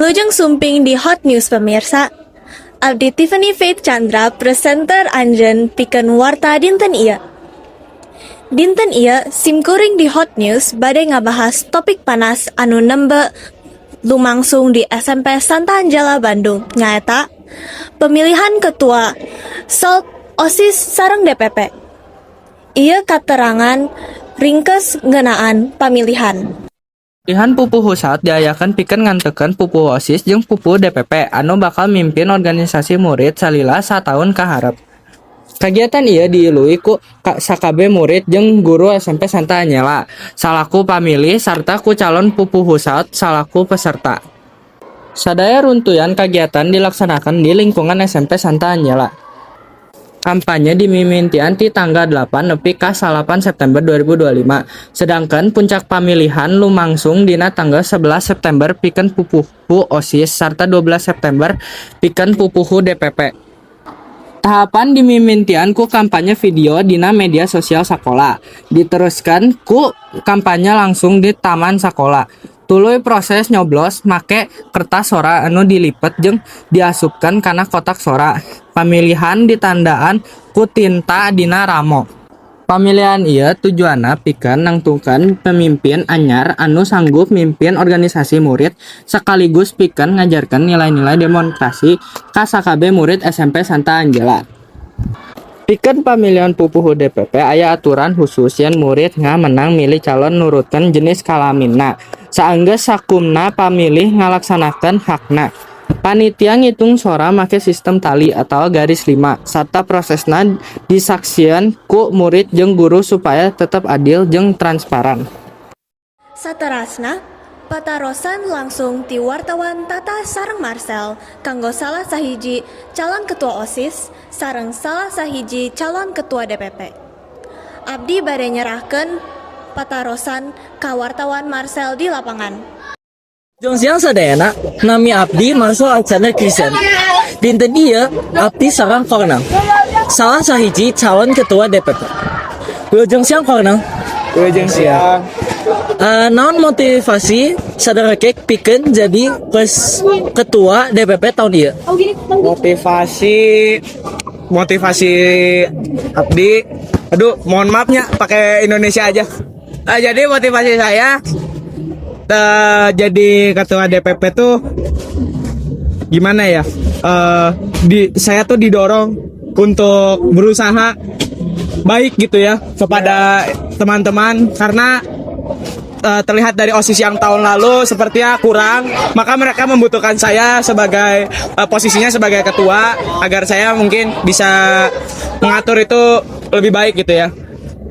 Lujeng sumping di Hot News pemirsa. Abdi Tiffany Faith Chandra, presenter Anjen pikeun warta dinten ieu. Dinten ieu simkuring di Hot News bade ngabahas topik panas anu nembe lumangsung di SMP Santa Angela Bandung, nyaeta pemilihan ketua SOLT OSIS sareng DPP. Ieu katerangan ringkes ngeunaan pamilihan. Pilihan pupuh Husat diayakan pikeun ngantekeun pupuh OSIS jeung pupuh DPP anu bakal mimpin organisasi murid salila sataun kaharep. Kagiatan ieu diilui ku sakabeh murid jeung guru SMP Santa Anyela salaku pamilih sarta ku calon pupuh Husat salaku peserta. Sadaya runtuyan kagiatan dilaksanakan di lingkungan SMP Santa Anyela. Kampanye dimimitian ti tanggal 8 nepi ka 8 September 2025. Sedangkan puncak pamilihan lumangsung dina tanggal 11 September pikeun pupuhu OSIS sarta 12 September pikeun pupuhu DPP. Tahapan dimimitian ku kampanye video dina media sosial sakola. Diteruskan ku kampanye langsung di taman sakola. Tuluy proses nyoblos make kertas sora anu dilipet jeung diasupkan kana kotak sora. Pamilihan ditandaan ku tinta dina ramo. Pamilihan ieu tujuanna pikeun nangtungkeun pemimpin anyar anu sanggup mimpin organisasi murid sekaligus pikeun ngajarkeun nilai-nilai demokrasi ka sakabeh murid SMP Santa Angela. Pikeun pamilihan pupuh DPP aya aturan khusus yen murid menang milih calon nurutkeun jenis kalaminna. Saenggeus sakumna pamilih ngalaksanakeun hakna. Panitia ngitung sora make sistem tali atau garis 5 sarta prosesna disaksieun ku murid jeung guru supaya tetap adil jeung transparan. Saterasna, patarosan langsung ti wartawan Tata sareng Marcel kanggo salah sahiji calon ketua OSIS sareng salah sahiji calon ketua DPP. Abdi bade nyerahkeun patarosan ka wartawan Marcel di lapangan. Jong siang sadayana, nami Abdi Marcel Alexander Christian. Dinten ieu Abdi sareng Kornang, salah sahiji calon ketua DPP. Wilujeng siang Kornang. Wilujeng siang. Naon motivasi sadaya kek pikeun jadi ketua DPP tahun ieu? Motivasi Abdi. Aduh, mohon maafnya pakai Indonesia aja. Jadi motivasi saya jadi ketua DPP tuh gimana ya? Saya tuh didorong untuk berusaha baik gitu ya kepada teman-teman karena terlihat dari OSIS yang tahun lalu sepertinya kurang, maka mereka membutuhkan saya sebagai posisinya sebagai ketua agar saya mungkin bisa mengatur itu lebih baik gitu ya.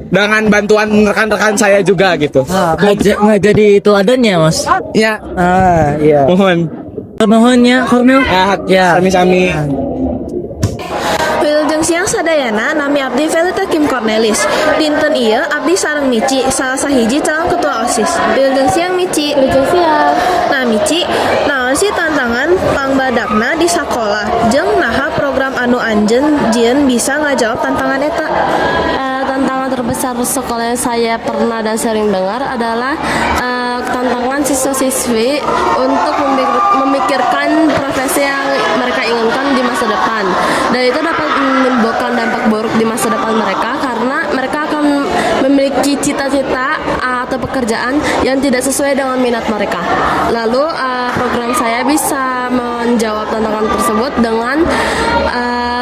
Dengan bantuan rekan-rekan saya juga gitu. Nggak jadi teladannya mas? Ya. Iya. Mohon ya, Kornel. Ya. Sami-sami. Wilujeng siang sadayana nami Abdi Velita Kim Cornelis. Dinten ieu Abdi sareng Mici salah sahiji calon ketua OSIS. Wilujeng siang Mici. Wilujeng siang. Nah Mici, naon sih tantangan pangbadakna di sakola jeung naha program anu anjeun jieun bisa ngajawab tantangan eta? Tantangan terbesar sekolah yang saya pernah dan sering dengar adalah tantangan siswa-siswi untuk memikirkan profesi yang mereka inginkan di masa depan, dan itu dapat menimbulkan dampak buruk di masa depan mereka karena mereka akan memiliki cita-cita atau pekerjaan yang tidak sesuai dengan minat mereka. Lalu program saya bisa menjawab tantangan tersebut dengan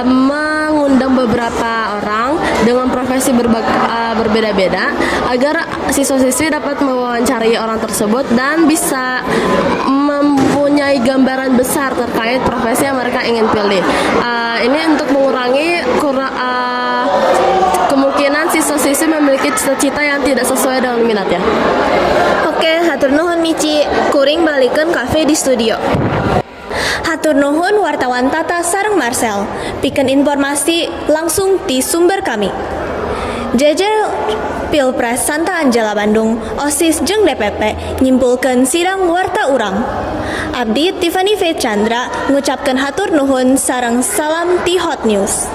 mengundang beberapa orang dengan profesi berbeda-beda agar siswa-siswi dapat mewawancarai orang tersebut dan bisa mempunyai gambaran besar terkait profesi yang mereka ingin pilih. Ini untuk mengurangi kemungkinan siswa-siswi memiliki cita-cita yang tidak sesuai dengan minatnya. Oke, hatur nuhun Mici. Kuring balikeun kafe di studio. Hatur nuhun wartawan Tata sareng Marcel. Pikeun informasi langsung di sumber kami. Jejer Pilpres Santa Angela Bandung, OSIS jeung DPP nyimpulkeun sidang warta urang. Abdi Tiffany Faith Chandra ngucapkeun hatur nuhun sareng salam ti Hot News.